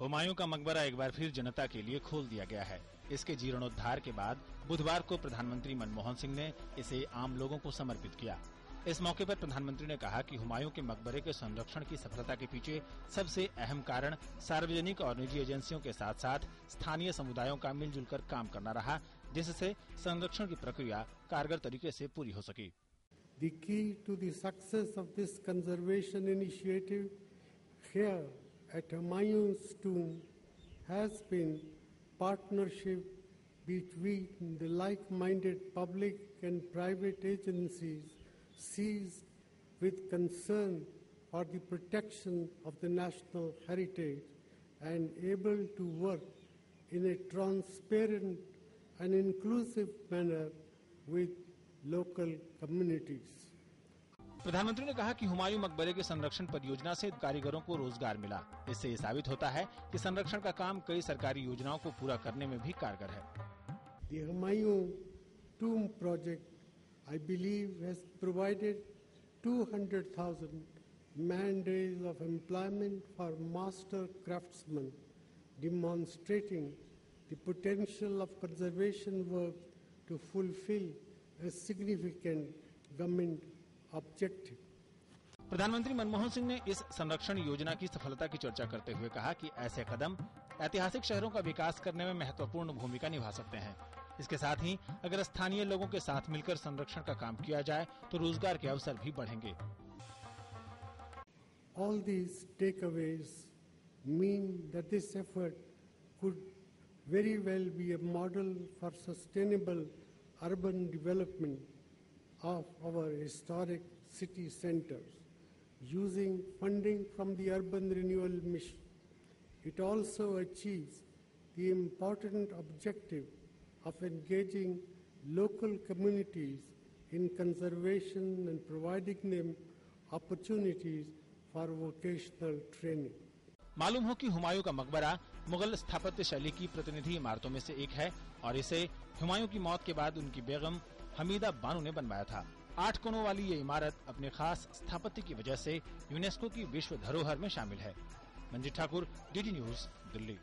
हुमायूं का मकबरा एक बार फिर जनता के लिए खोल दिया गया है। इसके जीर्णोद्धार के बाद बुधवार को प्रधानमंत्री मनमोहन सिंह ने इसे आम लोगों को समर्पित किया। इस मौके पर प्रधानमंत्री ने कहा कि हुमायूं के मकबरे के संरक्षण की सफलता के पीछे सबसे अहम कारण सार्वजनिक और निजी एजेंसियों के साथ साथ स्थानीय समुदायों का मिलजुल कर काम करना रहा, जिससे संरक्षण की प्रक्रिया कारगर तरीके से पूरी हो सकी। The key to the success of this conservation initiative here at Humayun's tomb has been partnership between the like-minded public and private agencies seized with concern for the protection of the national heritage and able to work in a transparent and inclusive manner with local communities. प्रधानमंत्री ने कहा कि हुमायूं मकबरे के संरक्षण परियोजना से कारीगरों को रोजगार मिला। इससे ये साबित होता है कि संरक्षण का काम कई सरकारी योजनाओं को पूरा करने में भी कारगर है। The Humayun Tomb project, I believe, has provided 200,000 man days of employment for master craftsmen, demonstrating the potential of conservation work to fulfill a significant government objective. प्रधानमंत्री मनमोहन सिंह ने इस संरक्षण योजना की सफलता की चर्चा करते हुए कहा कि ऐसे कदम ऐतिहासिक शहरों का विकास करने में महत्वपूर्ण भूमिका निभा सकते हैं। इसके साथ ही अगर स्थानीय लोगों के साथ मिलकर संरक्षण का काम किया जाए तो रोजगार के अवसर भी बढ़ेंगे। All these takeaways mean that this effort could very well be a model for sustainable urban development of our historic city centers, using funding from the Urban Renewal Mission. It also achieves the important objective of engaging local communities in conservation and providing them opportunities for vocational training. मालूम हो कि हुमायूं का मकबरा मुगल स्थापत्य शैली की प्रतिनिधि इमारतों में से एक है और इसे हुमायूं की मौत के बाद उनकी बेगम हमीदा बानो ने बनवाया था। 8 कोनों वाली ये इमारत अपने खास स्थापत्य की वजह से यूनेस्को की विश्व धरोहर में शामिल है। Manjeet Thakur, DD news, Delhi.